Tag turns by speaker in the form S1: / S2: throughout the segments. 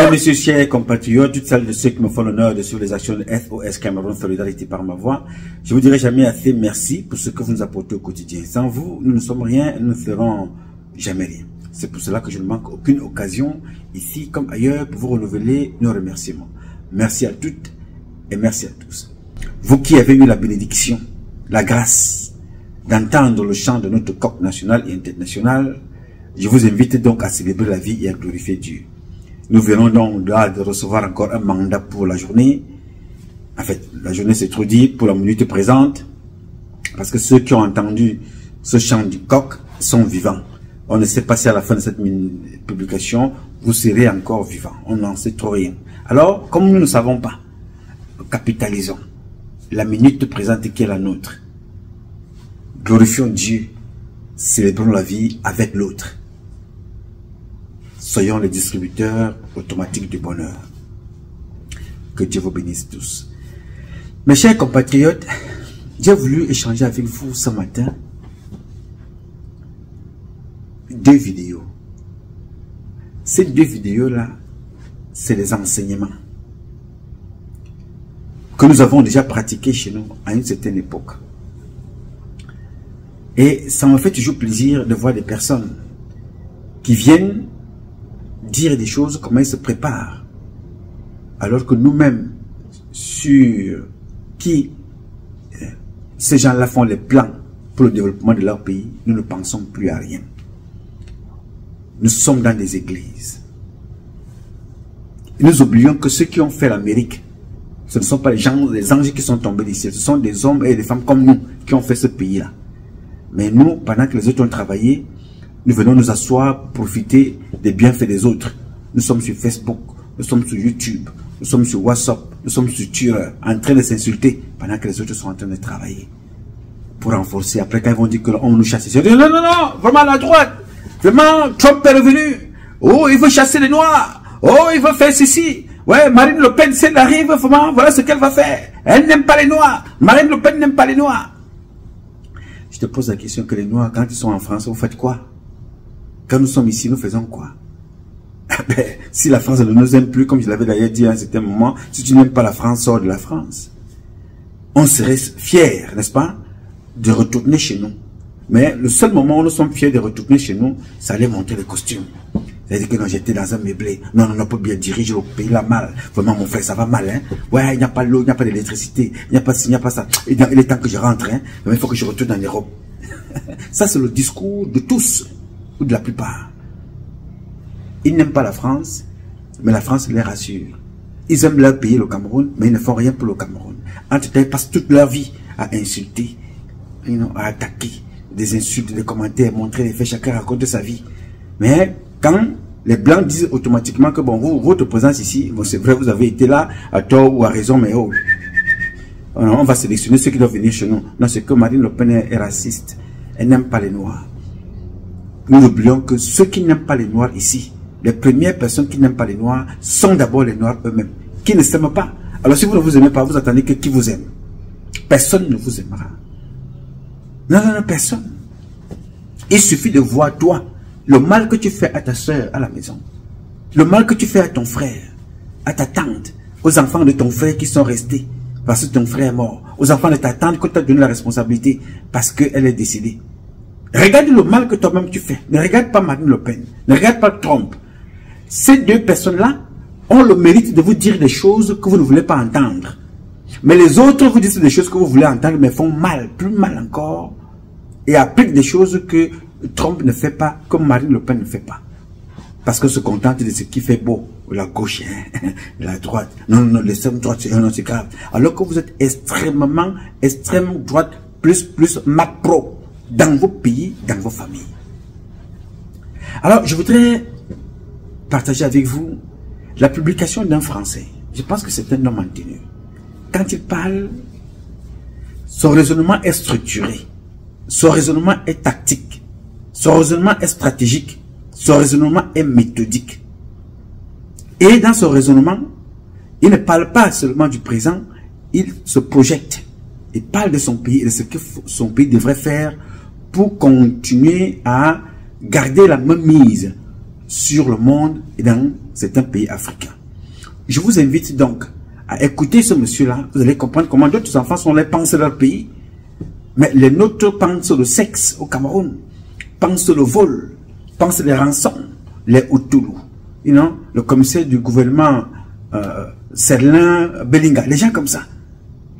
S1: Mesdames, Messieurs, chers compatriotes, toutes celles de ceux qui me font l'honneur de suivre les actions de SOS Cameroun Solidarité par ma voix, je vous dirai jamais assez merci pour ce que vous nous apportez au quotidien. Sans vous, nous ne sommes rien, nous ne ferons jamais rien. C'est pour cela que je ne manque aucune occasion, ici comme ailleurs, pour vous renouveler nos remerciements. Merci à toutes et merci à tous. Vous qui avez eu la bénédiction, la grâce d'entendre le chant de notre coq national et international, je vous invite donc à célébrer la vie et à glorifier Dieu. Nous venons donc là de recevoir encore un mandat pour la journée. En fait, la journée c'est trop dit pour la minute présente. Parce que ceux qui ont entendu ce chant du coq sont vivants. On ne sait pas si à la fin de cette publication, vous serez encore vivants. On n'en sait trop rien. Alors, comme nous ne savons pas, capitalisons la minute présente qui est la nôtre. Glorifions Dieu. Célébrons la vie avec l'autre. Soyons les distributeurs automatiques du bonheur. Que Dieu vous bénisse tous. Mes chers compatriotes, j'ai voulu échanger avec vous ce matin 2 vidéos. Ces 2 vidéos-là, c'est des enseignements que nous avons déjà pratiqués chez nous à une certaine époque. Et ça me fait toujours plaisir de voir des personnes qui viennent dire des choses, comment ils se préparent. Alors que nous-mêmes, sur qui ces gens-là font les plans pour le développement de leur pays, nous ne pensons plus à rien. Nous sommes dans des églises. Et nous oublions que ceux qui ont fait l'Amérique, ce ne sont pas les gens, les anges qui sont tombés d'ici, ce sont des hommes et des femmes comme nous qui ont fait ce pays-là. Mais nous, pendant que les autres ont travaillé, nous venons nous asseoir, profiter des bienfaits des autres. Nous sommes sur Facebook, nous sommes sur YouTube, nous sommes sur WhatsApp, nous sommes sur Twitter, en train de s'insulter, pendant que les autres sont en train de travailler. Pour renforcer. Après, quand ils vont dire qu'on nous chasse, ils disent, non, non, non, vraiment la droite, vraiment, Trump est revenu. Oh, il veut chasser les Noirs. Oh, il veut faire ceci. Ouais, Marine Le Pen, si elle arrive, vraiment, voilà ce qu'elle va faire. Elle n'aime pas les Noirs. Marine Le Pen n'aime pas les Noirs. Je te pose la question que les Noirs, quand ils sont en France, vous faites quoi? Quand nous sommes ici, nous faisons quoi? Ben, si la France ne nous aime plus, comme je l'avais d'ailleurs dit à un certain moment, si tu n'aimes pas la France, sors de la France. On serait fiers, n'est-ce pas, de retourner chez nous. Mais le seul moment où nous sommes fiers de retourner chez nous, ça allait montrer les costumes. C'est-à-dire que quand j'étais dans un meublé, non, on peut bien diriger le pays là mal. Vraiment, mon frère, ça va mal, hein. Ouais, il n'y a pas l'eau, il n'y a pas d'électricité, il n'y a pas ci, il n'y a pas ça. Et il est temps que je rentre, hein. Mais il faut que je retourne en Europe. Ça, c'est le discours de tous, ou de la plupart. Ils n'aiment pas la France, mais la France les rassure. Ils aiment leur pays, le Cameroun, mais ils ne font rien pour le Cameroun. En tout cas, ils passent toute leur vie à insulter, à attaquer, des insultes, des commentaires, montrer les faits, chacun raconte sa vie. Mais quand les Blancs disent automatiquement que bon, vous, votre présence ici, bon, c'est vrai, vous avez été là à tort ou à raison, mais oh, on va sélectionner ceux qui doivent venir chez nous. Non, c'est que Marine Le Pen est raciste. Elle n'aime pas les Noirs. Nous oublions que ceux qui n'aiment pas les Noirs ici, les premières personnes qui n'aiment pas les Noirs sont d'abord les Noirs eux-mêmes, qui ne s'aiment pas. Alors si vous ne vous aimez pas, vous attendez que qui vous aime? Personne ne vous aimera. Non, non, non, personne. Il suffit de voir toi, le mal que tu fais à ta soeur à la maison, le mal que tu fais à ton frère, à ta tante, aux enfants de ton frère qui sont restés parce que ton frère est mort, aux enfants de ta tante que tu as donné la responsabilité parce qu'elle est décédée. Regarde le mal que toi-même tu fais. Ne regarde pas Marine Le Pen, ne regarde pas Trump. Ces 2 personnes-là ont le mérite de vous dire des choses que vous ne voulez pas entendre. Mais les autres vous disent des choses que vous voulez entendre, mais font mal, plus mal encore, et appliquent des choses que Trump ne fait pas, comme Marine Le Pen ne fait pas. Parce qu'on se contente de ce qui fait beau. La gauche, la droite. Non, non, non, l'extrême droite, c'est grave. Alors que vous êtes extrêmement droite, plus macro, dans vos pays, dans vos familles. Alors, je voudrais partager avec vous la publication d'un Français. Je pense que c'est un homme en tenue. Quand il parle, son raisonnement est structuré. Son raisonnement est tactique. Son raisonnement est stratégique. Son raisonnement est méthodique. Et dans son raisonnement, il ne parle pas seulement du présent, il se projette. Il parle de son pays et de ce que son pays devrait faire pour continuer à garder la même mise sur le monde et dans certains pays africains. Je vous invite donc à écouter ce monsieur-là. Vous allez comprendre comment d'autres enfants sont les pensent de leur pays. Mais les nôtres pensent le sexe au Cameroun, pensent le vol, pensent les rançons, les Outoulou. You know, le commissaire du gouvernement Serlin Bellinga, les gens comme ça.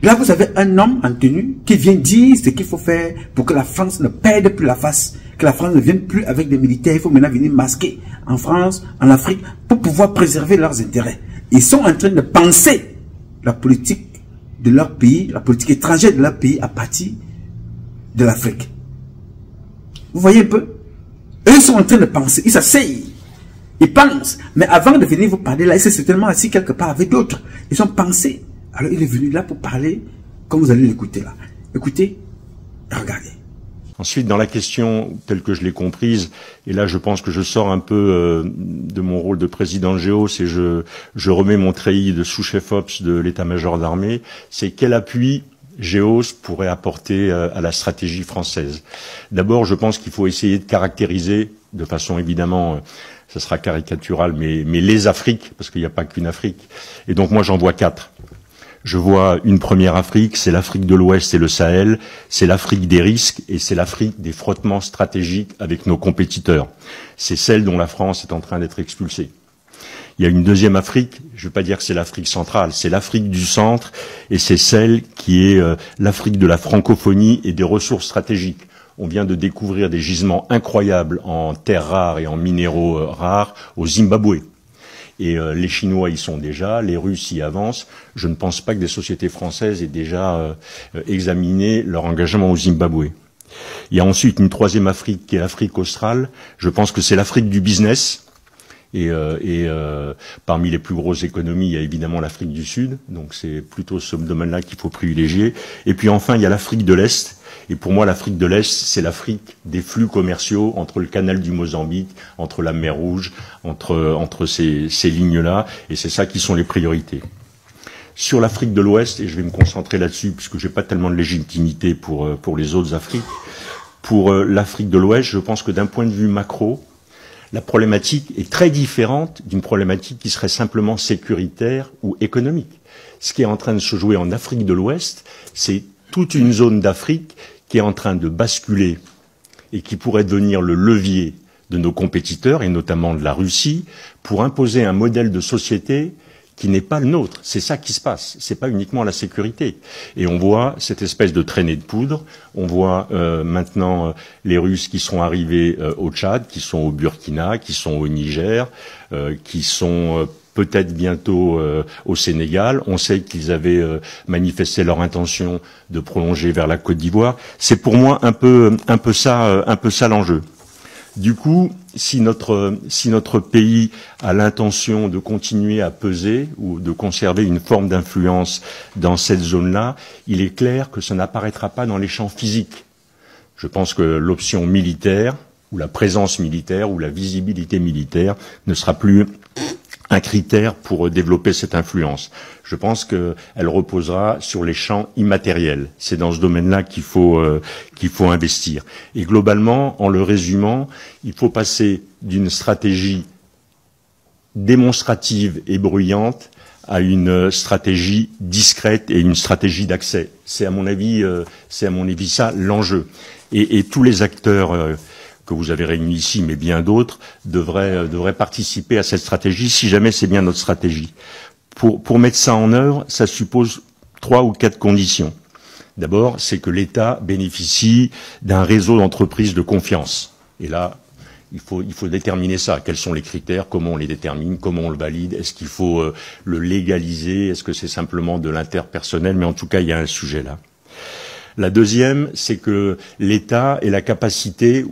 S1: Là, vous avez un homme en tenue qui vient dire ce qu'il faut faire pour que la France ne perde plus la face, que la France ne vienne plus avec des militaires. Il faut maintenant venir masquer en France, en Afrique, pour pouvoir préserver leurs intérêts. Ils sont en train de penser la politique de leur pays, la politique étrangère de leur pays à partir de l'Afrique. Vous voyez un peu? Eux, ils sont en train de penser, ils s'asseyent, ils pensent. Mais avant de venir vous parler là, ils sont certainement assis quelque part avec d'autres. Ils ont pensé. Alors il est venu là pour parler, comme vous allez l'écouter là. Écoutez, regardez.
S2: Ensuite, dans la question telle que je l'ai comprise, et là je pense que je sors un peu de mon rôle de président de Géos et je remets mon treillis de sous-chef Ops de l'état-major d'armée, c'est quel appui Géos pourrait apporter à la stratégie française. D'abord, je pense qu'il faut essayer de caractériser, de façon évidemment, ça sera caricatural, mais les Afriques, parce qu'il n'y a pas qu'une Afrique. Et donc moi j'en vois 4. Je vois une première Afrique, c'est l'Afrique de l'Ouest et le Sahel, c'est l'Afrique des risques et c'est l'Afrique des frottements stratégiques avec nos compétiteurs. C'est celle dont la France est en train d'être expulsée. Il y a une deuxième Afrique, je ne veux pas dire que c'est l'Afrique centrale, c'est l'Afrique du centre et c'est celle qui est l'Afrique de la francophonie et des ressources stratégiques. On vient de découvrir des gisements incroyables en terres rares et en minéraux rares au Zimbabwe. Et les Chinois y sont déjà, les Russes y avancent. Je ne pense pas que des sociétés françaises aient déjà examiné leur engagement au Zimbabwe. Il y a ensuite une troisième Afrique qui est l'Afrique australe. Je pense que c'est l'Afrique du business. Et parmi les plus grosses économies, il y a évidemment l'Afrique du Sud. Donc c'est plutôt ce domaine-là qu'il faut privilégier. Et puis enfin, il y a l'Afrique de l'Est. Et pour moi, l'Afrique de l'Est, c'est l'Afrique des flux commerciaux entre le canal du Mozambique, entre la mer Rouge, entre ces lignes-là. Et c'est ça qui sont les priorités. Sur l'Afrique de l'Ouest, et je vais me concentrer là-dessus, puisque j'ai pas tellement de légitimité pour les autres Afriques. Pour l'Afrique de l'Ouest, je pense que d'un point de vue macro, la problématique est très différente d'une problématique qui serait simplement sécuritaire ou économique. Ce qui est en train de se jouer en Afrique de l'Ouest, c'est toute une zone d'Afrique qui est en train de basculer et qui pourrait devenir le levier de nos compétiteurs, et notamment de la Russie, pour imposer un modèle de société qui n'est pas le nôtre. C'est ça qui se passe. C'est pas uniquement la sécurité. Et on voit cette espèce de traînée de poudre. On voit maintenant les Russes qui sont arrivés au Tchad, qui sont au Burkina, qui sont au Niger, qui sont peut-être bientôt au Sénégal. On sait qu'ils avaient manifesté leur intention de prolonger vers la Côte d'Ivoire. C'est pour moi un peu ça l'enjeu. Du coup, si notre pays a l'intention de continuer à peser ou de conserver une forme d'influence dans cette zone-là, il est clair que ça n'apparaîtra pas dans les champs physiques. Je pense que l'option militaire, ou la présence militaire, ou la visibilité militaire ne sera plus un critère pour développer cette influence. Je pense qu'elle reposera sur les champs immatériels. C'est dans ce domaine-là qu'il faut investir. Et globalement, en le résumant, il faut passer d'une stratégie démonstrative et bruyante à une stratégie discrète et une stratégie d'accès. C'est à mon avis ça l'enjeu. Et tous les acteurs que vous avez réunis ici, mais bien d'autres, devraient participer à cette stratégie, si jamais c'est bien notre stratégie. Pour mettre ça en œuvre, ça suppose 3 ou 4 conditions. D'abord, c'est que l'État bénéficie d'un réseau d'entreprises de confiance. Et là, il faut déterminer ça. Quels sont les critères? Comment on les détermine? Comment on le valide? Est-ce qu'il faut le légaliser? Est-ce que c'est simplement de l'interpersonnel? Mais en tout cas, il y a un sujet là. La deuxième, c'est que l'État ait la capacité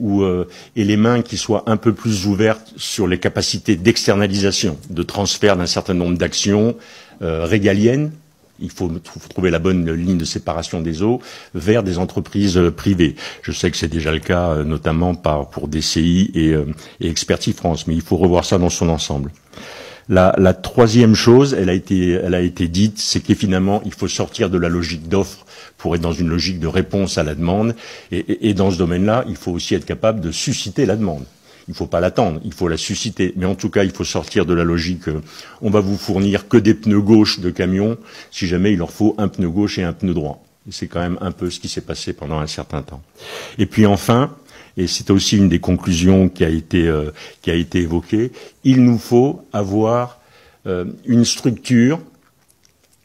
S2: et les mains qui soient un peu plus ouvertes sur les capacités d'externalisation, de transfert d'un certain nombre d'actions régaliennes. Il faut trouver la bonne ligne de séparation des eaux vers des entreprises privées. Je sais que c'est déjà le cas, notamment pour DCI et Expertise France, mais il faut revoir ça dans son ensemble. La troisième chose, elle a été dite, c'est que finalement, il faut sortir de la logique d'offre pour être dans une logique de réponse à la demande. Et dans ce domaine-là, il faut aussi être capable de susciter la demande. Il faut pas l'attendre, il faut la susciter. Mais en tout cas, il faut sortir de la logique, on va vous fournir que des pneus gauche de camion, si jamais il leur faut un pneu gauche et un pneu droit. Et c'est quand même un peu ce qui s'est passé pendant un certain temps. Et puis enfin, et c'est aussi une des conclusions qui a été évoquée, il nous faut avoir une structure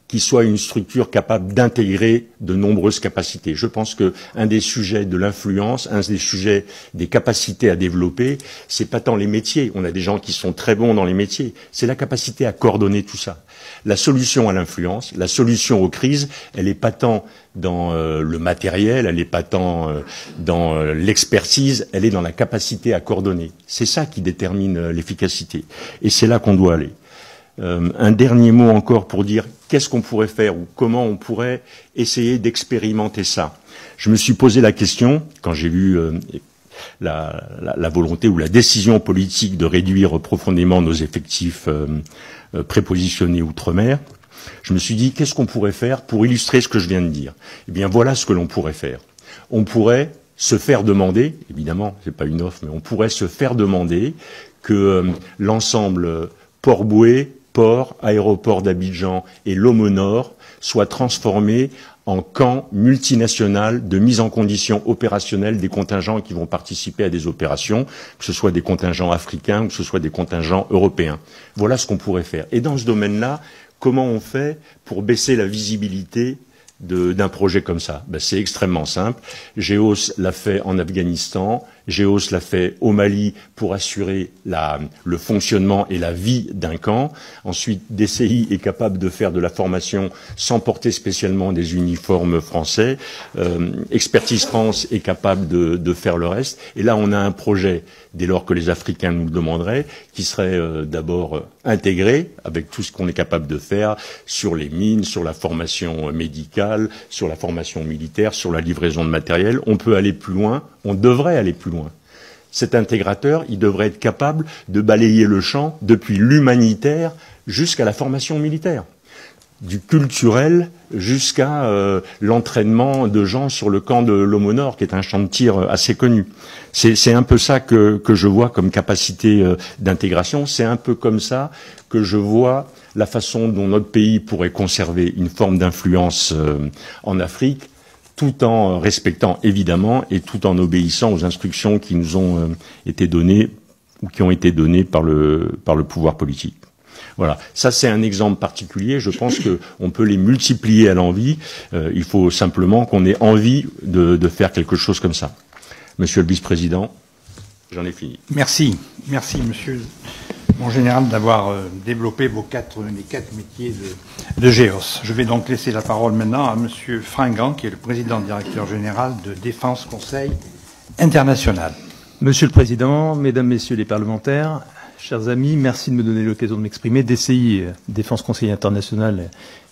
S2: qui soit une structure capable d'intégrer de nombreuses capacités. Je pense que un des sujets de l'influence, un des sujets des capacités à développer, c'est pas tant les métiers. On a des gens qui sont très bons dans les métiers. C'est la capacité à coordonner tout ça. La solution à l'influence, la solution aux crises, elle est pas tant dans le matériel, elle est pas tant dans l'expertise, elle est dans la capacité à coordonner. C'est ça qui détermine l'efficacité. Et c'est là qu'on doit aller. Un dernier mot encore pour dire qu'est-ce qu'on pourrait faire ou comment on pourrait essayer d'expérimenter ça. Je me suis posé la question, quand j'ai lu la volonté ou la décision politique de réduire profondément nos effectifs prépositionnés outre-mer, je me suis dit qu'est-ce qu'on pourrait faire pour illustrer ce que je viens de dire. Eh bien voilà ce que l'on pourrait faire. On pourrait se faire demander, évidemment, c'est pas une offre, mais on pourrait se faire demander que l'ensemble Port-Bouët, Port, aéroport d'Abidjan et Lomo Nord soient transformés en camps multinational de mise en condition opérationnelle des contingents qui vont participer à des opérations, que ce soit des contingents africains ou que ce soit des contingents européens. Voilà ce qu'on pourrait faire. Et dans ce domaine-là, comment on fait pour baisser la visibilité d'un projet comme ça? C'est extrêmement simple. GEOS l'a fait en Afghanistan, GEOS l'a fait au Mali pour assurer le fonctionnement et la vie d'un camp. Ensuite, DCI est capable de faire de la formation sans porter spécialement des uniformes français. Expertise France est capable de faire le reste. Et là, on a un projet, dès lors que les Africains nous le demanderaient, qui serait d'abord intégré avec tout ce qu'on est capable de faire sur les mines, sur la formation médicale, sur la formation militaire, sur la livraison de matériel. On peut aller plus loin, on devrait aller plus loin. Cet intégrateur, il devrait être capable de balayer le champ depuis l'humanitaire jusqu'à la formation militaire, du culturel jusqu'à l'entraînement de gens sur le camp de Lomo Nord, qui est un champ de tir assez connu. C'est un peu ça que je vois comme capacité d'intégration. C'est un peu comme ça que je vois la façon dont notre pays pourrait conserver une forme d'influence en Afrique, tout en respectant évidemment et tout en obéissant aux instructions qui nous ont été données ou qui ont été données par le pouvoir politique. Voilà, ça c'est un exemple particulier. Je pense que on peut les multiplier à l'envi. Il faut simplement qu'on ait envie de faire quelque chose comme ça. Monsieur le vice-président, j'en ai fini.
S3: Merci, monsieur mon général, d'avoir développé les quatre métiers de GEOS. Je vais donc laisser la parole maintenant à monsieur Fringant, qui est le président directeur général de Défense Conseil International.
S4: Monsieur le Président, Mesdames, Messieurs les parlementaires, chers amis, merci de me donner l'occasion de m'exprimer. DCI, Défense Conseil International,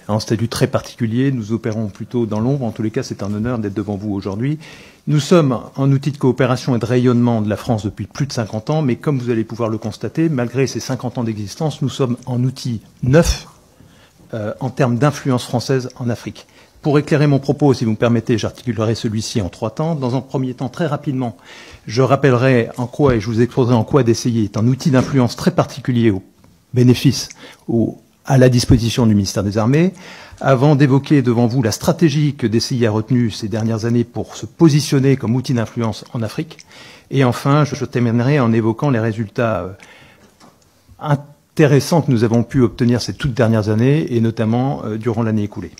S4: en statut très particulier. Nous opérons plutôt dans l'ombre. En tous les cas, c'est un honneur d'être devant vous aujourd'hui. Nous sommes un outil de coopération et de rayonnement de la France depuis plus de 50 ans, mais comme vous allez pouvoir le constater, malgré ces 50 ans d'existence, nous sommes un outil neuf en termes d'influence française en Afrique. Pour éclairer mon propos, si vous me permettez, j'articulerai celui-ci en 3 temps. Dans un premier temps, très rapidement, je rappellerai en quoi, et je vous exposerai en quoi DCI est un outil d'influence très particulier au bénéfice à la disposition du ministère des Armées, avant d'évoquer devant vous la stratégie que DCI a retenue ces dernières années pour se positionner comme outil d'influence en Afrique. Et enfin, je terminerai en évoquant les résultats intéressants que nous avons pu obtenir ces toutes dernières années, et notamment durant l'année écoulée.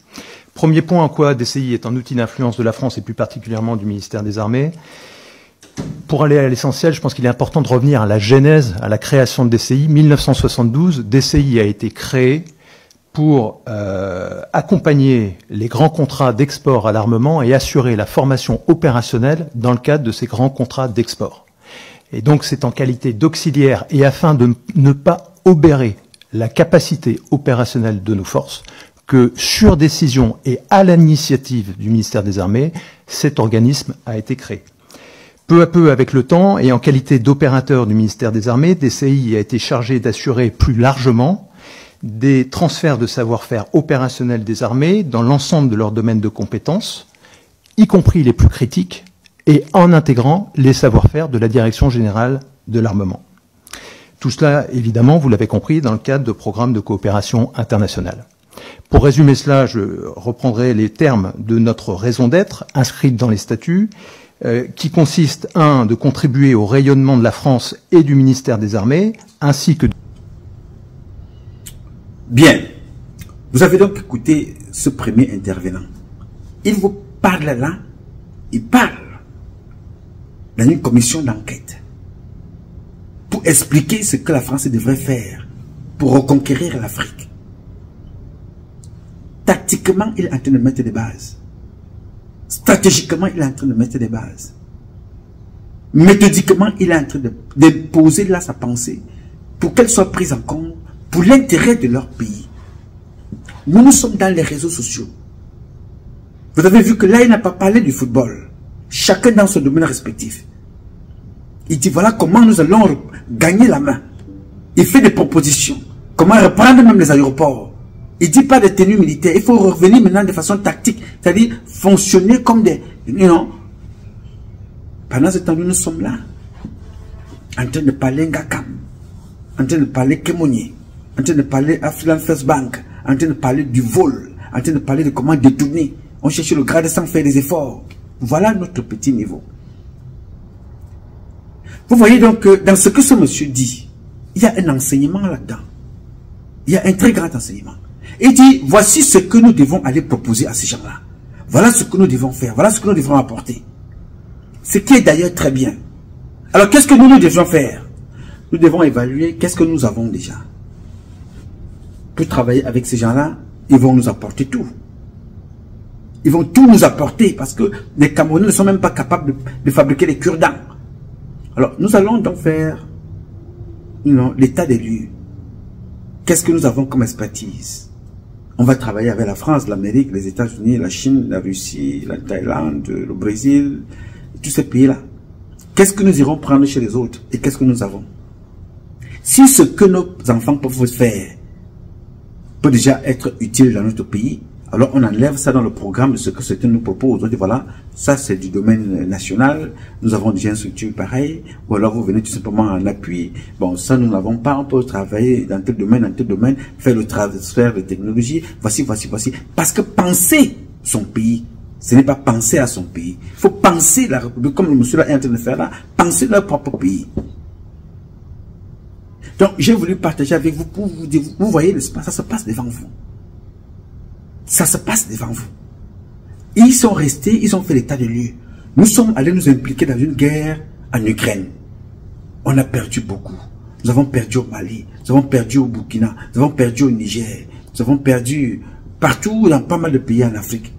S4: Premier point, en quoi DCI est un outil d'influence de la France et plus particulièrement du ministère des Armées. Pour aller à l'essentiel, je pense qu'il est important de revenir à la genèse, à la création de DCI. 1972, DCI a été créé pour accompagner les grands contrats d'export à l'armement et assurer la formation opérationnelle dans le cadre de ces grands contrats d'export. Et donc c'est en qualité d'auxiliaire et afin de ne pas obérer la capacité opérationnelle de nos forces que, sur décision et à l'initiative du ministère des Armées, cet organisme a été créé. Peu à peu, avec le temps, et en qualité d'opérateur du ministère des Armées, DCI a été chargé d'assurer plus largement des transferts de savoir-faire opérationnel des armées dans l'ensemble de leurs domaines de compétences, y compris les plus critiques, et en intégrant les savoir-faire de la Direction générale de l'armement. Tout cela, évidemment, vous l'avez compris, dans le cadre de programmes de coopération internationale. Pour résumer cela, je reprendrai les termes de notre raison d'être, inscrite dans les statuts, qui consiste, 1, de contribuer au rayonnement de la France et du ministère des Armées, ainsi que...
S1: Bien. Vous avez donc écouté ce premier intervenant. Il vous parle là, il parle dans une commission d'enquête pour expliquer ce que la France devrait faire pour reconquérir l'Afrique. Tactiquement, il est en train de mettre des bases. Stratégiquement, il est en train de mettre des bases. Méthodiquement, il est en train de poser là sa pensée pour qu'elle soit prise en compte pour l'intérêt de leur pays. Nous sommes dans les réseaux sociaux. Vous avez vu que là, il n'a pas parlé du football. Chacun dans son domaine respectif. Il dit voilà comment nous allons gagner la main. Il fait des propositions. Comment reprendre même les aéroports. Il ne dit pas de tenue militaire. Il faut revenir maintenant de façon tactique. C'est-à-dire fonctionner comme des... Non. Pendant ce temps, nous sommes là. En train de parler Ngakam. En train de parler Kémonier. En train de parler African First Bank. En train de parler du vol. En train de parler de comment détourner. On cherche le grade sans faire des efforts. Voilà notre petit niveau. Vous voyez donc que dans ce que ce monsieur dit, il y a un enseignement là-dedans. Il y a un très grand enseignement. Il dit, voici ce que nous devons aller proposer à ces gens-là. Voilà ce que nous devons faire. Voilà ce que nous devons apporter. Ce qui est d'ailleurs très bien. Alors, qu'est-ce que nous devons faire? Nous devons évaluer qu'est-ce que nous avons déjà. Pour travailler avec ces gens-là, ils vont nous apporter tout. Ils vont tout nous apporter parce que les Camerounais ne sont même pas capables de fabriquer des cure-dents. Alors, nous allons donc faire l'état des lieux. Qu'est-ce que nous avons comme expertise? On va travailler avec la France, l'Amérique, les États-Unis, la Chine, la Russie, la Thaïlande, le Brésil, tous ces pays-là. Qu'est-ce que nous irons prendre chez les autres et qu'est-ce que nous avons? Si ce que nos enfants peuvent faire peut déjà être utile dans notre pays, alors on enlève ça dans le programme de ce que certains nous proposent. On dit voilà, ça c'est du domaine national, nous avons déjà une structure pareille, ou alors vous venez tout simplement en appui. Bon, ça nous n'avons pas, on peut travailler dans tel domaine, faire le transfert de technologie, voici. Parce que penser son pays, ce n'est pas penser à son pays. Il faut penser la République, comme le monsieur là est en train de faire là, penser leur propre pays. Donc, j'ai voulu partager avec vous pour vous dire, vous voyez l'espace, ça se passe devant vous. Ça se passe devant vous. Ils sont restés, ils ont fait l'état de lieu. Nous sommes allés nous impliquer dans une guerre en Ukraine. On a perdu beaucoup. Nous avons perdu au Mali, nous avons perdu au Burkina, nous avons perdu au Niger, nous avons perdu partout dans pas mal de pays en Afrique,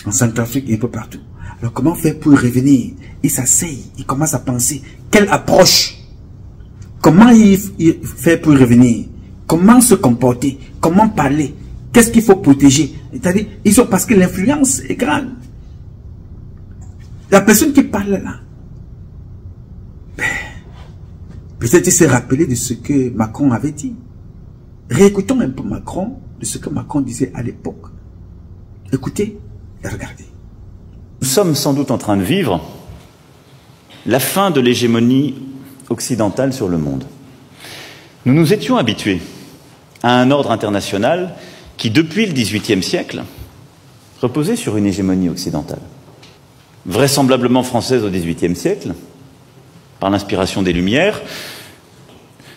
S1: en Centrafrique et un peu partout. Alors comment faire pour revenir? Ils s'asseyent, ils commencent à penser. Quelle approche? Comment il fait pour revenir? Comment se comporter? Comment parler? Qu'est-ce qu'il faut protéger? C'est-à-dire, ils ont, parce que l'influence est grande. La personne qui parle là, peut-être il s'est rappelé de ce que Macron avait dit. Réécoutons un peu Macron, de ce que Macron disait à l'époque. Écoutez et regardez.
S5: Nous sommes sans doute en train de vivre la fin de l'hégémonie occidentale sur le monde. Nous nous étions habitués à un ordre international qui, depuis le XVIIIe siècle, reposait sur une hégémonie occidentale. Vraisemblablement française au XVIIIe siècle, par l'inspiration des Lumières,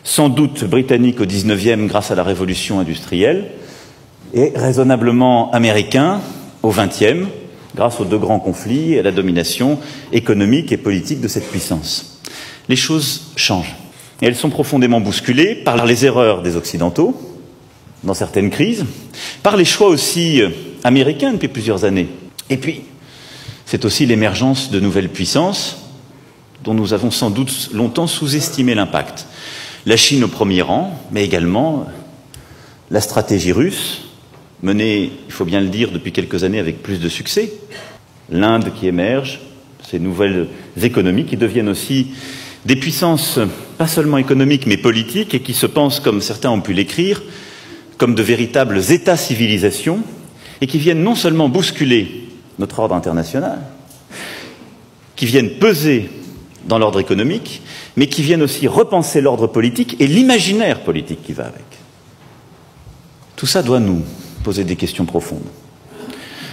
S5: sans doute britannique au XIXe grâce à la révolution industrielle, et raisonnablement américain au XXe, grâce aux deux grands conflits et à la domination économique et politique de cette puissance. Les choses changent. Et elles sont profondément bousculées par les erreurs des Occidentaux, dans certaines crises, par les choix aussi américains depuis plusieurs années. Et puis, c'est aussi l'émergence de nouvelles puissances dont nous avons sans doute longtemps sous-estimé l'impact. La Chine au premier rang, mais également la stratégie russe, menée, il faut bien le dire, depuis quelques années avec plus de succès. L'Inde qui émerge, ces nouvelles économies qui deviennent aussi des puissances pas seulement économiques mais politiques et qui se pensent, comme certains ont pu l'écrire, comme de véritables États-civilisations et qui viennent non seulement bousculer notre ordre international, qui viennent peser dans l'ordre économique, mais qui viennent aussi repenser l'ordre politique et l'imaginaire politique qui va avec. Tout ça doit nous poser des questions profondes.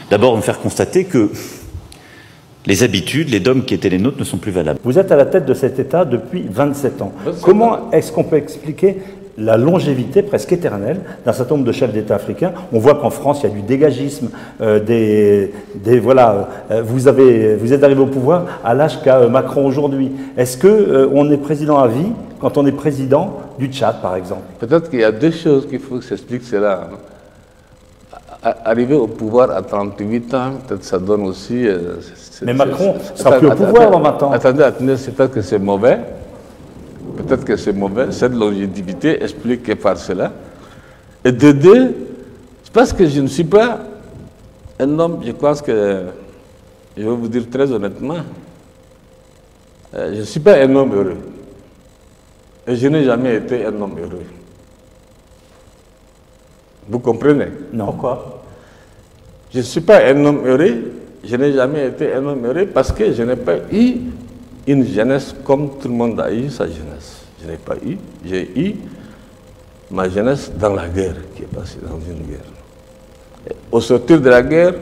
S5: D'abord, nous faire constater que les habitudes, les dogmes qui étaient les nôtres ne sont plus valables.
S6: Vous êtes à la tête de cet État depuis 27 ans. Comment est-ce qu'on peut expliquer la longévité presque éternelle d'un certain nombre de chefs d'État africains? On voit qu'en France, il y a du dégagisme, voilà, vous êtes arrivé au pouvoir à l'âge qu'a Macron aujourd'hui. Est-ce qu'on est président à vie quand on est président du Tchad, par exemple?
S7: Peut-être qu'il y a deux choses qu'il faut que j'explique cela. Arriver au pouvoir à 38 ans, peut-être ça donne aussi...
S6: Mais Macron sera plus au pouvoir dans 20 ans.
S7: Attendez, c'est peut-être que c'est mauvais. Peut-être que c'est mauvais. Cette longévité explique par cela. Et de deux, c'est parce que je ne suis pas un homme, je pense que, je vais vous dire très honnêtement, je ne suis pas un homme heureux. Et je n'ai jamais été un homme heureux. Vous comprenez?
S6: Non. Pourquoi?
S7: Je ne suis pas un homme heureux, je n'ai jamais été un homme heureux parce que je n'ai pas eu une jeunesse comme tout le monde a eu sa jeunesse. Je n'ai pas eu, j'ai eu ma jeunesse dans la guerre, qui est passée dans une guerre. Et au sortir de la guerre,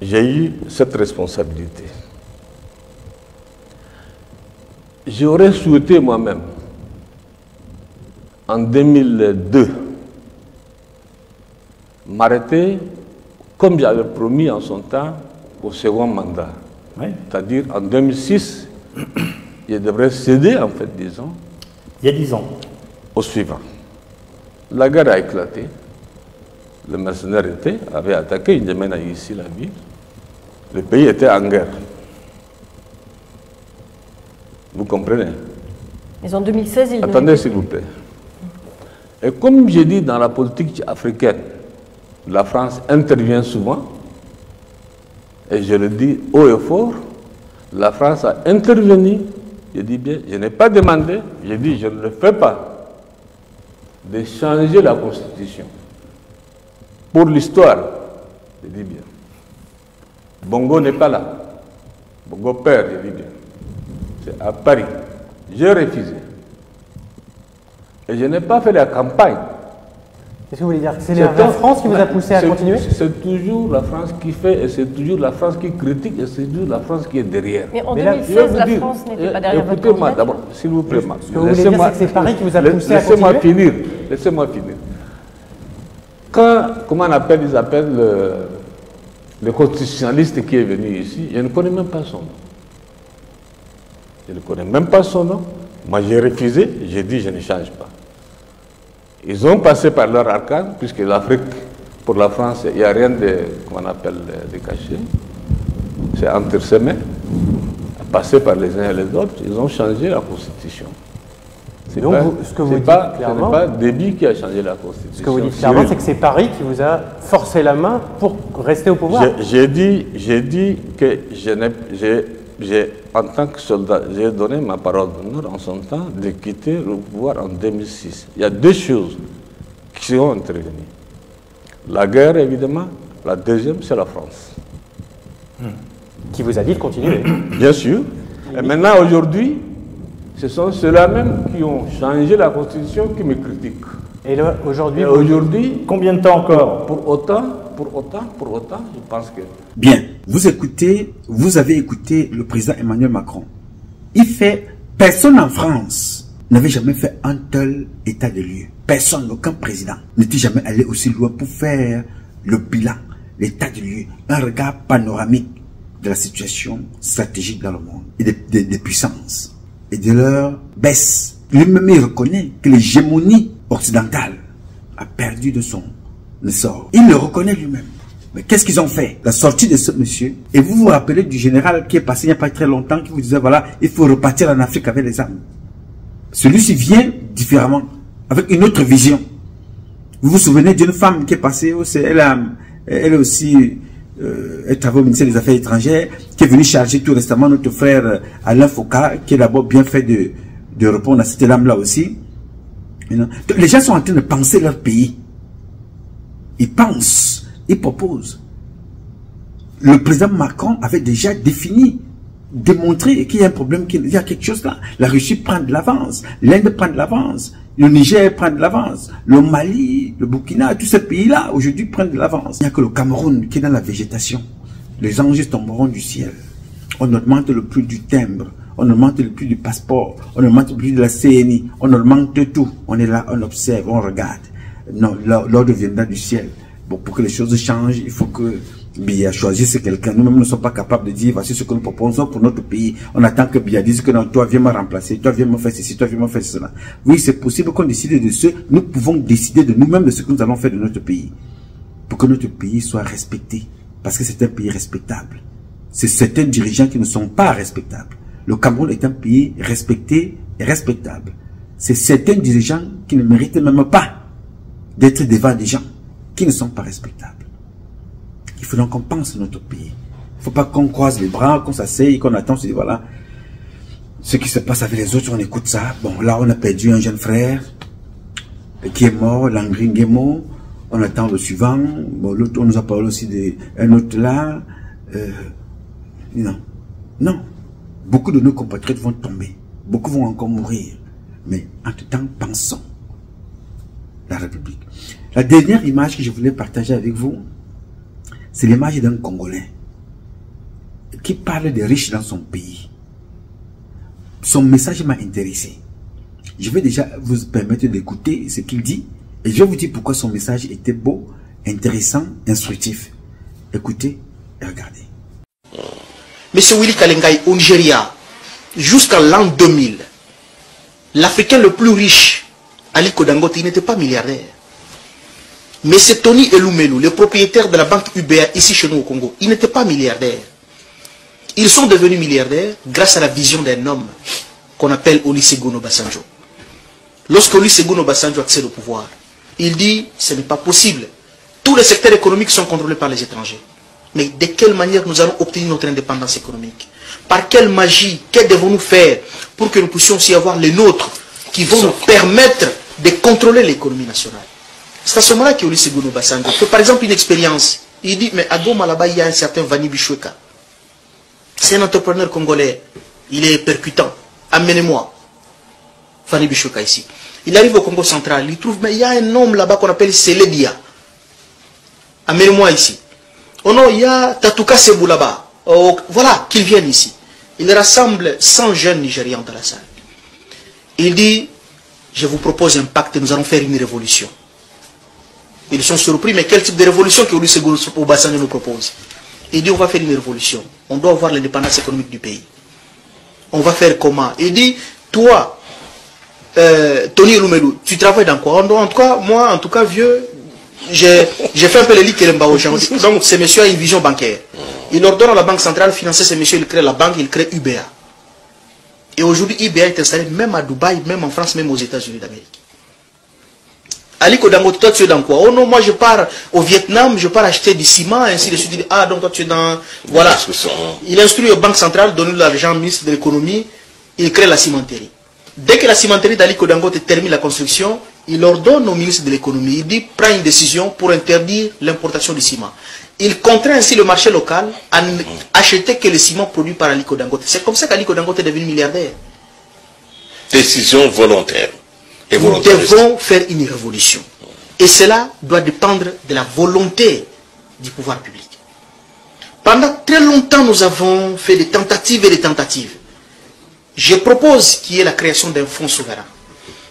S7: j'ai eu cette responsabilité. J'aurais souhaité moi-même, en 2002, m'arrêter, comme j'avais promis en son temps, au second mandat.
S6: Oui.
S7: C'est-à-dire, en 2006, je devrais céder, en fait, disons.
S6: Il y a 10 ans.
S7: Au suivant. La guerre a éclaté. Le mercenaire avait attaqué, il mène ici la ville. Le pays était en guerre. Vous comprenez?
S8: Mais en 2016, il...
S7: Attendez, s'il vous plaît. Et comme j'ai dit dans la politique africaine, la France intervient souvent, et je le dis haut et fort, la France a intervenu, je dis bien, je n'ai pas demandé, je dis je ne le fais pas, de changer la Constitution. Pour l'histoire, je dis bien. Bongo n'est pas là. Bongo père, je dis bien. C'est à Paris. J'ai refusé. Et je n'ai pas fait la campagne.
S9: Qu'est-ce que vous voulez dire? C'est la France qui vous a poussé à continuer?
S7: C'est toujours la France qui fait, et c'est toujours la France qui critique, et c'est toujours la France qui est derrière.
S8: Mais en 2016, la France n'était pas derrière votre candidature.
S7: Écoutez-moi d'abord, s'il vous plaît.
S9: Ce que vous voulez dire, c'est que c'est Paris qui vous a poussé à continuer?
S7: Laissez-moi finir. Quand, comment on appelle, ils appellent le constitutionnaliste qui est venu ici, je ne connais même pas son nom. Je ne connais même pas son nom. Moi, j'ai refusé, j'ai dit je ne change pas. Ils ont passé par leur arcane, puisque l'Afrique, pour la France, il n'y a rien de, comment on appelle, de caché. C'est entre ses mains. Passé par les uns et les autres, ils ont changé la Constitution. Ce n'est pas Déby qui a changé la Constitution.
S9: Ce que vous dites clairement, c'est que c'est Paris qui vous a forcé la main pour rester au pouvoir.
S7: J'ai dit que en tant que soldat, j'ai donné ma parole d'honneur en son temps de quitter le pouvoir en 2006. Il y a deux choses qui sont intervenues. La guerre, évidemment. La deuxième, c'est la France.
S9: Qui vous a dit de continuer.
S7: Bien sûr. Et maintenant, aujourd'hui, ce sont ceux-là même qui ont changé la Constitution qui me critiquent.
S9: Et là, aujourd'hui,
S6: combien de temps encore?
S7: Pour autant, je pense que...
S1: Bien, vous avez écouté le président Emmanuel Macron. Personne en France n'avait jamais fait un tel état de lieu. Personne, aucun président n'était jamais allé aussi loin pour faire le bilan, l'état de lieu, un regard panoramique de la situation stratégique dans le monde et des puissances et de leur baisse. Lui-même, il reconnaît que l'hégémonie occidentale a perdu de son essor. Il le reconnaît lui-même. Mais qu'est-ce qu'ils ont fait? La sortie de ce monsieur. Et vous vous rappelez du général qui est passé il n'y a pas très longtemps, qui vous disait, voilà, il faut repartir en Afrique avec les armes. Celui-ci vient différemment, avec une autre vision. Vous vous souvenez d'une femme qui est passée, elle aussi elle travaille au ministère des Affaires étrangères, qui est venue charger tout récemment notre frère Alain Foucault, qui est d'abord bien fait de répondre à cette dame-là aussi. Les gens sont en train de penser leur pays. Ils pensent, ils proposent. Le président Macron avait déjà défini démontrer qu'il y a un problème, qu'il y a quelque chose là. La Russie prend de l'avance, l'Inde prend de l'avance, le Niger prend de l'avance, le Mali, le Burkina, tous ces pays-là aujourd'hui prennent de l'avance. Il n'y a que le Cameroun qui est dans la végétation. Les anges tomberont du ciel. On augmente le prix du timbre, on augmente le prix du passeport, on augmente le prix de la CNI, on augmente tout. On est là, on observe, on regarde. Non, l'ordre viendra du ciel. Bon, pour que les choses changent, il faut que Biya choisisse quelqu'un. Nous-mêmes ne sommes pas capables de dire voici ce que nous proposons pour notre pays. On attend que Biya dise que non, toi viens me remplacer, toi viens me faire ceci, toi viens me faire cela. Oui, c'est possible qu'on décide de ce. Nous pouvons décider de nous-mêmes de ce que nous allons faire de notre pays. Pour que notre pays soit respecté. Parce que c'est un pays respectable. C'est certains dirigeants qui ne sont pas respectables. Le Cameroun est un pays respecté et respectable. C'est certains dirigeants qui ne méritent même pas d'être devant des gens qui ne sont pas respectables. Il faut donc qu'on pense à notre pays. Il ne faut pas qu'on croise les bras, qu'on s'asseye, qu'on attend, on se dit voilà, ce qui se passe avec les autres, on écoute ça. Bon, là, on a perdu un jeune frère qui est mort, Langri Ngemo. On attend le suivant. Bon, l'autre, on nous a parlé aussi d'un autre là. Non. Non. Beaucoup de nos compatriotes vont tomber. Beaucoup vont encore mourir. Mais, entre-temps, pensons. La République. La dernière image que je voulais partager avec vous, c'est l'image d'un Congolais qui parle des riches dans son pays. Son message m'a intéressé. Je vais déjà vous permettre d'écouter ce qu'il dit et je vais vous dire pourquoi son message était beau, intéressant, instructif. Écoutez et regardez.
S10: Monsieur Willy Kalengai, au Nigeria, jusqu'en l'an 2000, l'Africain le plus riche, Aliko Dangote, il n'était pas milliardaire. Mais c'est Tony Elumelu, le propriétaire de la banque UBA ici chez nous au Congo. Ils n'étaient pas milliardaires. Ils sont devenus milliardaires grâce à la vision d'un homme qu'on appelle Olusegun Obasanjo. Lorsque Olusegun Obasanjo accède au pouvoir, il dit ce n'est pas possible. Tous les secteurs économiques sont contrôlés par les étrangers. Mais de quelle manière nous allons obtenir notre indépendance économique? Par quelle magie? Que devons-nous faire pour que nous puissions aussi avoir les nôtres qui vont nous permettre de contrôler l'économie nationale? C'est à ce moment-là qu'Olusegun Obasanjo fait par exemple une expérience. Il dit, mais à Goma là-bas, il y a un certain Vani Bichweka. C'est un entrepreneur congolais. Il est percutant. Amenez-moi Vani Bichweka ici. Il arrive au Congo central. Il trouve, mais il y a un homme là-bas qu'on appelle Seledia. Amenez-moi ici. Oh non, il y a Tatuka Sebou là-bas. Oh, voilà, qu'ils viennent ici. Il rassemble 100 jeunes Nigérians dans la salle. Il dit, je vous propose un pacte, nous allons faire une révolution. Ils sont surpris, mais quel type de révolution que Olusegun Obasanjo nous propose? Il dit, on va faire une révolution. On doit avoir l'indépendance économique du pays. On va faire comment? Il dit, toi, Tony Elumelu, tu travailles dans quoi? En tout cas, moi, en tout cas, vieux, j'ai fait un peu le lit Kelemba aux gens. Donc, ce monsieur a une vision bancaire. Il ordonne à la Banque centrale de financer ce monsieur, il crée la banque, il crée UBA. Et aujourd'hui, UBA est installé même à Dubaï, même en France, même aux États-Unis d'Amérique. Aliko Dangote, toi tu es dans quoi? Oh non, moi je pars au Vietnam, je pars acheter du ciment, ainsi de suite. Ah, donc toi tu es dans... Voilà. Il instruit aux banques centrales, donne l'argent au ministre de l'économie, il crée la cimenterie. Dès que la cimenterie d'Aliko Dangote termine la construction, il ordonne au ministre de l'économie, il dit, prends une décision pour interdire l'importation du ciment. Il contraint ainsi le marché local à acheter que le ciment produit par Aliko Dangote. C'est comme ça qu'Aliko Dangote est devenu milliardaire.
S11: Décision volontaire.
S10: Nous devons faire une révolution. Et cela doit dépendre de la volonté du pouvoir public. Pendant très longtemps, nous avons fait des tentatives et des tentatives. Je propose qu'il y ait la création d'un fonds souverain.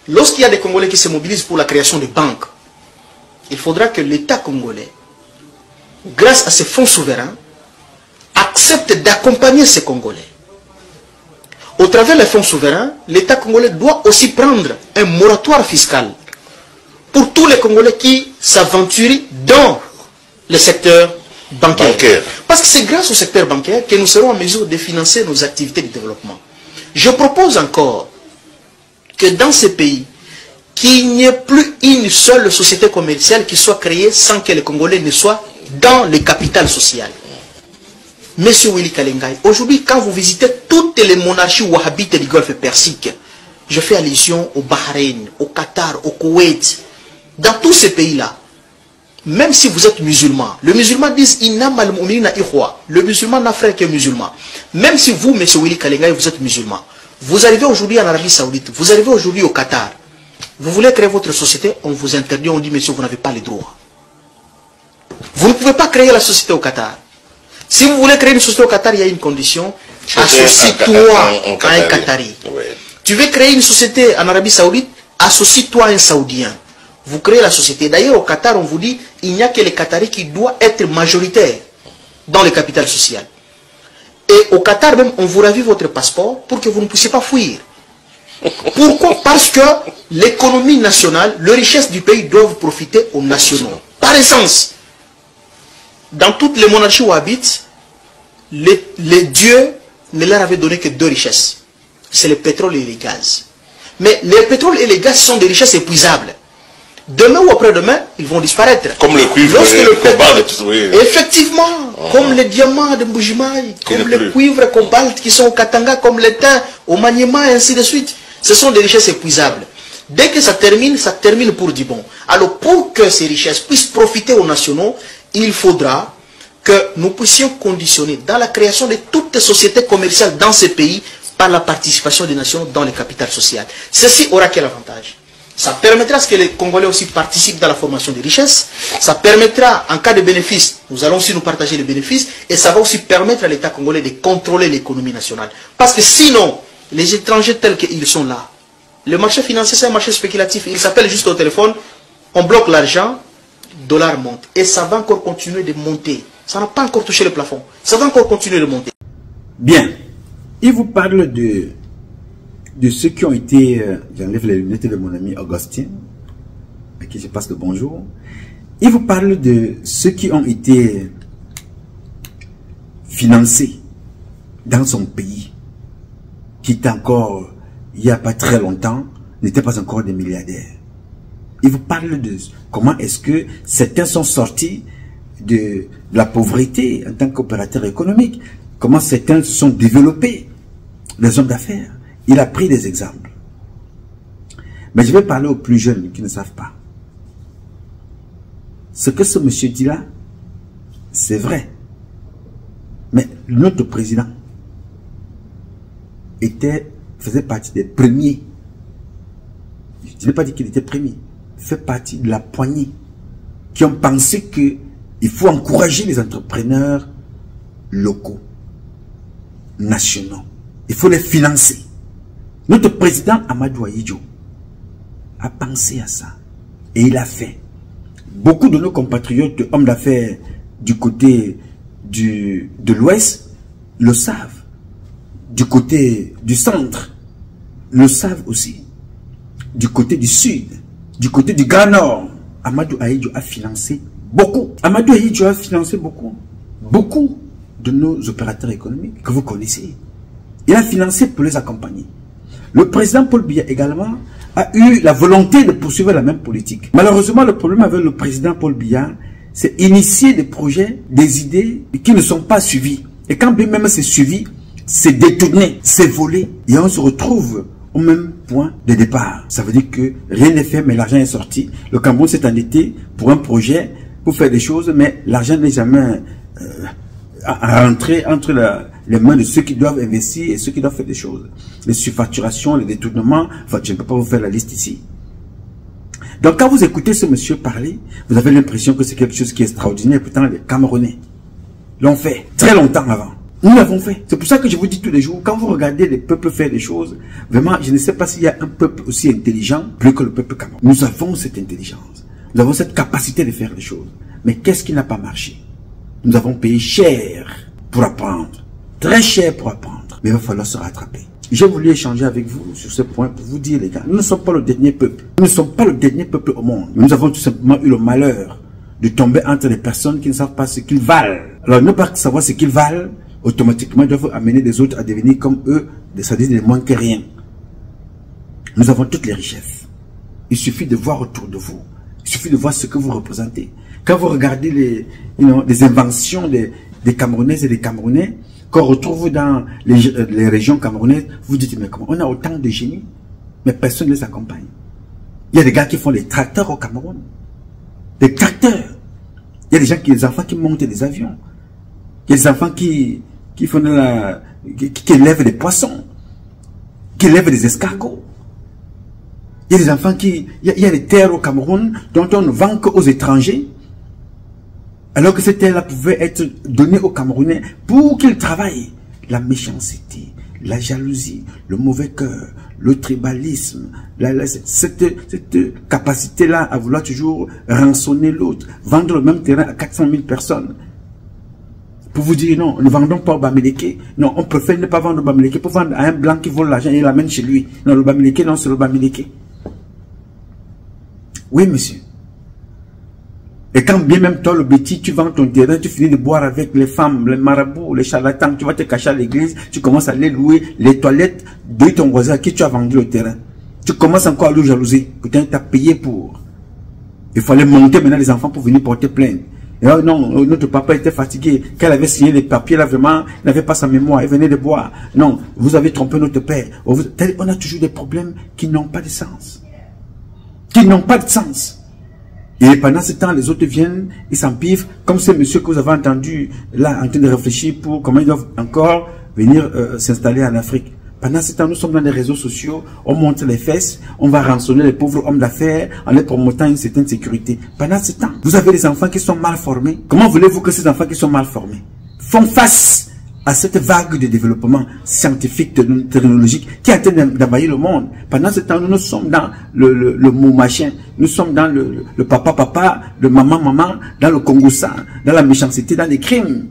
S10: Lorsqu'il y a des Congolais qui se mobilisent pour la création de banques, il faudra que l'État congolais, grâce à ce fonds souverain, accepte d'accompagner ces Congolais. Au travers des fonds souverains, l'État congolais doit aussi prendre un moratoire fiscal pour tous les Congolais qui s'aventurent dans le secteur bancaire. Parce que c'est grâce au secteur bancaire que nous serons en mesure de financer nos activités de développement. Je propose encore que dans ces pays, qu'il n'y ait plus une seule société commerciale qui soit créée sans que les Congolais ne soient dans le capital social. Monsieur Willy Kalengai, aujourd'hui, quand vous visitez toutes les monarchies wahhabites du Golfe Persique, je fais allusion au Bahreïn, au Qatar, au Koweït, dans tous ces pays-là, même si vous êtes musulman, le musulman dit le musulman n'a frère que musulman. Même si vous, M. Willy Kalengai, vous êtes musulman, vous arrivez aujourd'hui en Arabie Saoudite, vous arrivez aujourd'hui au Qatar, vous voulez créer votre société, on vous interdit, on dit, monsieur, vous n'avez pas les droits. Vous ne pouvez pas créer la société au Qatar. Si vous voulez créer une société au Qatar, il y a une condition. Associe-toi à un Qatari.
S11: Oui.
S10: Tu veux créer une société en Arabie Saoudite, associe-toi à un Saoudien. Vous créez la société. D'ailleurs, au Qatar, on vous dit, il n'y a que les Qataris qui doivent être majoritaires dans le capital social. Et au Qatar même, on vous ravit votre passeport pour que vous ne puissiez pas fuir. Pourquoi? Parce que l'économie nationale, les richesses du pays doivent profiter aux nationaux. Par essence, dans toutes les monarchies wahhabites, les dieux ne leur avaient donné que deux richesses. C'est le pétrole et le gaz. Mais les pétroles et les gaz sont des richesses épuisables. Demain ou après-demain, ils vont disparaître.
S11: Comme le cuivre, le cobalt, oui.
S10: Effectivement, comme les diamants de Mbujimaï, comme les cuivres cobalt qui sont au Katanga, comme les thym au Maniema, et ainsi de suite. Ce sont des richesses épuisables. Dès que ça termine pour du bon. Alors pour que ces richesses puissent profiter aux nationaux, il faudra que nous puissions conditionner dans la création de toutes les sociétés commerciales dans ces pays par la participation des nations dans le capital social. Ceci aura quel avantage? Ça permettra à ce que les Congolais aussi participent dans la formation des richesses. Ça permettra, en cas de bénéfice, nous allons aussi nous partager les bénéfices. Et ça va aussi permettre à l'État congolais de contrôler l'économie nationale. Parce que sinon, les étrangers tels qu'ils sont là, le marché financier c'est un marché spéculatif. Il s'appelle juste au téléphone, on bloque l'argent, dollar monte. Et ça va encore continuer de monter. Ça n'a pas encore touché le plafond. Ça va encore continuer de monter.
S1: Bien. Il vous parle de ceux qui ont été, j'enlève les lunettes de mon ami Augustin, à qui je passe le bonjour. Il vous parle de ceux qui ont été financés dans son pays, qui étaient encore, il n'y a pas très longtemps, n'étaient pas encore des milliardaires. Il vous parle de comment est-ce que certains sont sortis de la pauvreté en tant qu'opérateurs économiques, comment certains se sont développés, les hommes d'affaires. Il a pris des exemples. Mais je vais parler aux plus jeunes qui ne savent pas. Ce que ce monsieur dit là, c'est vrai. Mais notre président faisait partie des premiers. Je n'ai pas dit qu'il était premier. Il fait partie de la poignée qui ont pensé qu'il faut encourager les entrepreneurs locaux, nationaux. Il faut les financer. Notre président Amadou Ahidjo a pensé à ça. Et il a fait. Beaucoup de nos compatriotes, hommes d'affaires du côté de l'Ouest, le savent. Du côté du centre, le savent aussi. Du côté du Sud, du côté du Grand Nord, Amadou Ahidjo a financé beaucoup. Amadou Ahidjo a financé beaucoup. Beaucoup de nos opérateurs économiques que vous connaissez. Il a financé pour les accompagner. Le président Paul Biya également a eu la volonté de poursuivre la même politique. Malheureusement, le problème avec le président Paul Biya, c'est initier des projets, des idées qui ne sont pas suivis. Et quand bien même c'est suivi, c'est détourné, c'est volé. Et on se retrouve au même point de départ. Ça veut dire que rien n'est fait, mais l'argent est sorti. Le Cameroun s'est endetté pour un projet, pour faire des choses, mais l'argent n'est jamais rentré entre les mains de ceux qui doivent investir et ceux qui doivent faire des choses. Les surfacturations, les détournements, enfin, je ne peux pas vous faire la liste ici. Donc quand vous écoutez ce monsieur parler, vous avez l'impression que c'est quelque chose qui est extraordinaire. Pourtant, les Camerounais l'ont fait très longtemps avant. Nous l'avons fait. C'est pour ça que je vous dis tous les jours, quand vous regardez les peuples faire des choses, vraiment, je ne sais pas s'il y a un peuple aussi intelligent plus que le peuple camerounais. Nous avons cette intelligence. Nous avons cette capacité de faire les choses. Mais qu'est-ce qui n'a pas marché? Nous avons payé cher pour apprendre. Très cher pour apprendre. Mais il va falloir se rattraper. J'ai voulu échanger avec vous sur ce point pour vous dire, les gars, nous ne sommes pas le dernier peuple. Nous ne sommes pas le dernier peuple au monde. Nous avons tout simplement eu le malheur de tomber entre des personnes qui ne savent pas ce qu'ils valent. Alors, ne pas savoir ce qu'ils valent, automatiquement, ils doivent amener des autres à devenir comme eux, c'est-à-dire de moins que rien. Nous avons toutes les richesses. Il suffit de voir autour de vous. Il suffit de voir ce que vous représentez. Quand vous regardez les inventions des Camerounaises et des Camerounais, qu'on retrouve dans les régions camerounaises, vous dites, mais comment on a autant de génies, mais personne ne les accompagne. Il y a des gars qui font des tracteurs au Cameroun. Des tracteurs. Il y a des gens des enfants qui montent des avions. Il y a des enfants qui font qui élèvent des poissons, qui élèvent des escargots. Il y a des enfants il y a des terres au Cameroun dont on ne vend qu'aux étrangers, alors que ces terres-là pouvaient être données aux Camerounais pour qu'ils travaillent. La méchanceté, la jalousie, le mauvais cœur, le tribalisme, cette capacité-là à vouloir toujours rançonner l'autre, vendre le même terrain à 400 000 personnes. Pour vous dire non, ne vendons pas au Bamileke. Non, on préfère ne pas vendre au Bamileke pour vendre à un blanc qui vole l'argent et l'amène chez lui. Non, le Bamileke, non, c'est le Bamileke. Oui, monsieur. Et quand bien même toi, le bêtis, tu vends ton terrain, tu finis de boire avec les femmes, les marabouts, les charlatans, tu vas te cacher à l'église, tu commences à aller louer les toilettes de ton voisin à qui tu as vendu le terrain. Tu commences encore à le jalouser. Putain, tu as payé pour. Il fallait monter maintenant les enfants pour venir porter plainte. Et là, non, notre papa était fatigué. Quand il avait signé les papiers, là, vraiment, il n'avait pas sa mémoire, il venait de boire. Non, vous avez trompé notre père. On a toujours des problèmes qui n'ont pas de sens. Qui n'ont pas de sens. Et pendant ce temps, les autres viennent, ils s'empiffent, comme ce monsieur que vous avez entendu là, en train de réfléchir pour comment ils doivent encore venir s'installer en Afrique. Pendant ce temps, nous sommes dans les réseaux sociaux, on monte les fesses, on va rançonner les pauvres hommes d'affaires en les promotant une certaine sécurité. Pendant ce temps, vous avez des enfants qui sont mal formés. Comment voulez-vous que ces enfants qui sont mal formés font face à cette vague de développement scientifique, technologique qui est en train d'envahir le monde? Pendant ce temps, nous sommes dans le mot machin, nous sommes dans le papa, le maman, dans le Congo-San, dans la méchanceté, dans les crimes.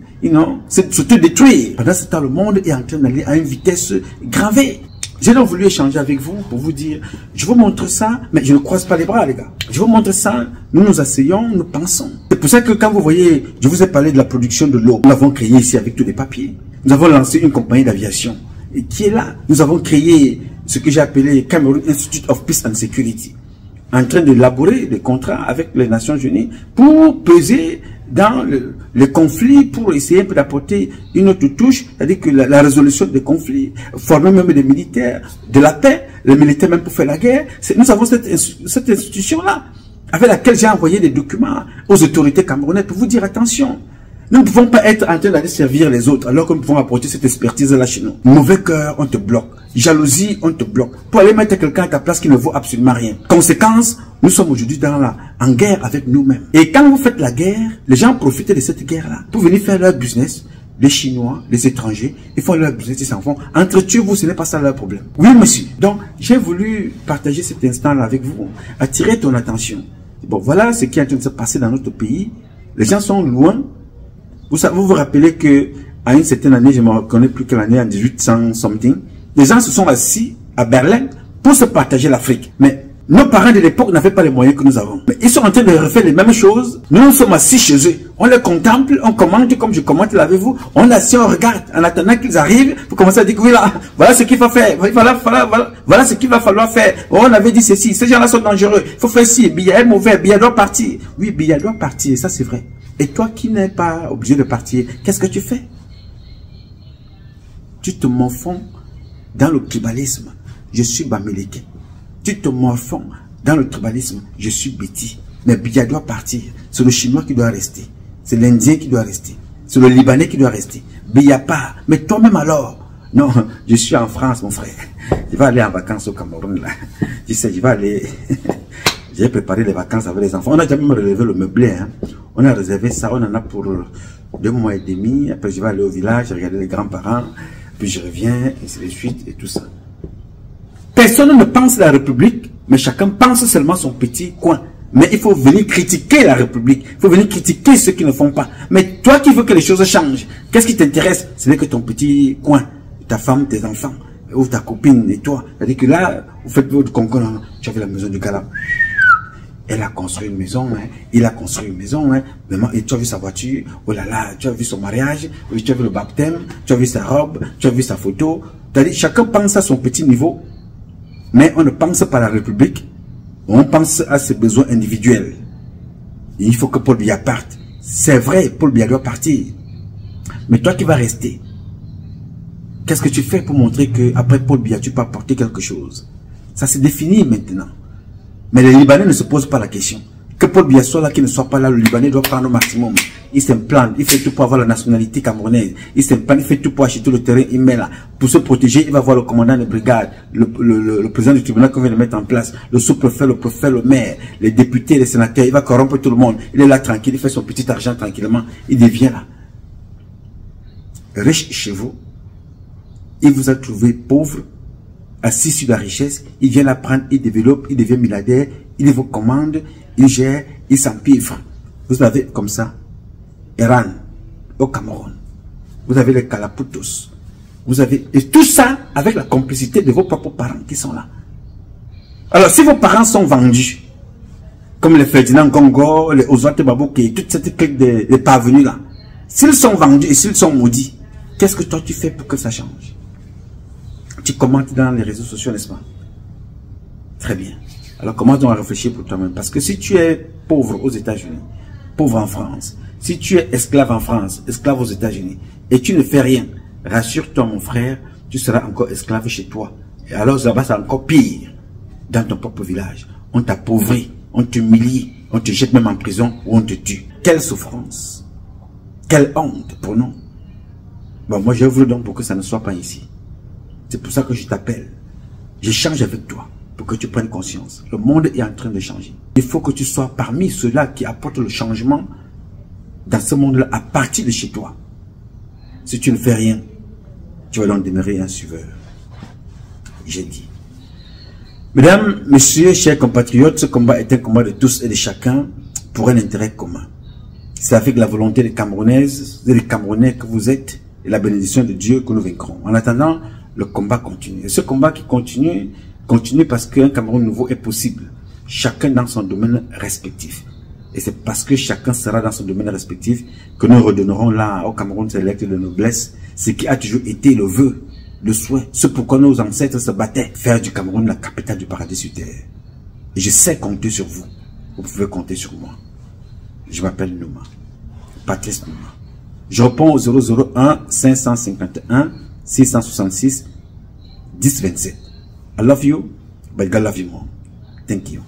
S1: C'est se te détruire. Pendant ce temps, le monde est en train d'aller à une vitesse gravée. J'ai donc voulu échanger avec vous pour vous dire, je vous montre ça, mais je ne croise pas les bras, les gars. Je vous montre ça, nous nous asseyons, nous pensons. C'est pour ça que quand vous voyez, je vous ai parlé de la production de l'eau. Nous l'avons créé ici avec tous les papiers. Nous avons lancé une compagnie d'aviation qui est là. Nous avons créé ce que j'ai appelé Cameroon Institute of Peace and Security, en train d'élaborer des contrats avec les Nations Unies pour peser dans les conflits, pour essayer d'apporter une autre touche, c'est-à-dire que la résolution des conflits, former même des militaires, de la paix, les militaires même pour faire la guerre. Nous avons cette institution-là, avec laquelle j'ai envoyé des documents aux autorités camerounaises pour vous dire attention. Nous ne pouvons pas être en train d'aller servir les autres alors que nous pouvons apporter cette expertise-là chez nous. Mauvais cœur, on te bloque. Jalousie, on te bloque. Pour aller mettre quelqu'un à ta place qui ne vaut absolument rien. Conséquence, nous sommes aujourd'hui en guerre avec nous-mêmes. Et quand vous faites la guerre, les gens profitent de cette guerre-là pour venir faire leur business. Les Chinois, les étrangers, ils font leur business, ils s'en font. Entretuez-vous, ce n'est pas ça leur problème. Oui, monsieur. Donc, j'ai voulu partager cet instant-là avec vous, attirer ton attention. Bon, voilà ce qui est en train de se passer dans notre pays. Les gens sont loin. Vous vous rappelez que à une certaine année, je ne me reconnais plus que l'année en 1800 something, les gens se sont assis à Berlin pour se partager l'Afrique. Mais nos parents de l'époque n'avaient pas les moyens que nous avons. Mais ils sont en train de refaire les mêmes choses. Nous, nous sommes assis chez eux. On les contemple, on commente comme je commente là avec vous. On est assis, on regarde. En attendant qu'ils arrivent, pour commencer à dire que oui, là, voilà ce qu'il faut faire. Voilà ce qu'il va falloir faire. Oh, on avait dit ceci. Ces gens-là sont dangereux. Il faut faire ci. Biya est mauvais. Biya doit partir. Oui, Biya doit partir. Ça, c'est vrai. Et toi qui n'es pas obligé de partir, qu'est-ce que tu fais? Tu te morfonds dans le tribalisme. Je suis Bamileke. Tu te morfonds dans le tribalisme. Je suis Béti. Mais Biya doit partir. C'est le Chinois qui doit rester. C'est l'Indien qui doit rester. C'est le Libanais qui doit rester. Biya part. Mais toi-même alors? Non, je suis en France, mon frère. Je vais aller en vacances au Cameroun, là. Tu sais, je vais aller... J'ai préparé les vacances avec les enfants. On a déjà même relevé le meublé. Hein. On a réservé ça. On en a pour 2 mois et demi. Après, je vais aller au village, regarder les grands-parents. Puis je reviens, et ainsi de suite, et tout ça. Personne ne pense à la République, mais chacun pense seulement son petit coin. Mais il faut venir critiquer la République. Il faut venir critiquer ceux qui ne font pas. Mais toi qui veux que les choses changent, qu'est-ce qui t'intéresse? Ce n'est que ton petit coin. Ta femme, tes enfants, ou ta copine et toi. C'est-à-dire que là, vous faites votre concours. Tu as vu la maison du gars là. Elle a construit une maison, hein. Il a construit une maison, hein. Et tu as vu sa voiture, oh là là, tu as vu son mariage, tu as vu le baptême, tu as vu sa robe, tu as vu sa photo. Chacun pense à son petit niveau, mais on ne pense pas à la République, on pense à ses besoins individuels. Et il faut que Paul Biya parte. C'est vrai, Paul Biya doit partir. Mais toi qui vas rester, qu'est-ce que tu fais pour montrer que après Paul Biya, tu peux apporter quelque chose? Ça s'est défini maintenant. Mais les Libanais ne se posent pas la question. Que Paul Biya soit là, qu'il ne soit pas là, le Libanais doit prendre au maximum. Il s'implante, il fait tout pour avoir la nationalité camerounaise. Il s'implante, il fait tout pour acheter le terrain, il met là. Pour se protéger, il va voir le commandant de brigade, le président du tribunal qu'on vient de mettre en place, le sous-préfet, le préfet, le maire, les députés, les sénateurs. Il va corrompre tout le monde. Il est là tranquille, il fait son petit argent tranquillement. Il devient là. Riche chez vous. Il vous a trouvé pauvre, assis sur la richesse. Il vient la prendre, il développe, il devient milliardaire. Il vous commande, il gère, il s'empiffre. Vous avez comme ça, Iran, au Cameroun. Vous avez les Kalaputos. Vous avez, et tout ça avec la complicité de vos propres parents qui sont là. Alors, si vos parents sont vendus, comme les Ferdinand Gongo, les Oswald Babouké, toute cette clique des parvenus là, s'ils sont vendus et s'ils sont maudits, qu'est-ce que toi tu fais pour que ça change? Tu commentes dans les réseaux sociaux, n'est-ce pas? Très bien. Alors commence donc à réfléchir pour toi-même. Parce que si tu es pauvre aux États-Unis, pauvre en France, si tu es esclave en France, esclave aux États-Unis, et tu ne fais rien, rassure-toi mon frère, tu seras encore esclave chez toi. Et alors là-bas c'est encore pire. Dans ton propre village, on t'appauvrit, on t'humilie, on te jette même en prison ou on te tue. Quelle souffrance, quelle honte pour nous. Bon, moi je veux donc pour que ça ne soit pas ici. C'est pour ça que je t'appelle. J'échange avec toi. Pour que tu prennes conscience. Le monde est en train de changer. Il faut que tu sois parmi ceux-là qui apportent le changement dans ce monde-là à partir de chez toi. Si tu ne fais rien, tu vas donc demeurer un suiveur. J'ai dit. Mesdames, messieurs, chers compatriotes, ce combat est un combat de tous et de chacun pour un intérêt commun. C'est avec la volonté des Camerounaises et des Camerounais que vous êtes et la bénédiction de Dieu que nous vaincrons. En attendant, le combat continue. Et ce combat qui continue parce qu'un Cameroun nouveau est possible. Chacun dans son domaine respectif. Et c'est parce que chacun sera dans son domaine respectif que nous redonnerons là au Cameroun ses lettres de noblesse, ce qui a toujours été le vœu, le souhait, ce pourquoi nos ancêtres se battaient, faire du Cameroun la capitale du paradis sur terre. Et je sais compter sur vous. Vous pouvez compter sur moi. Je m'appelle Nouma. Patrice Nouma. Je réponds au 001 551 666 1027. I love you, but God love you more. Thank you.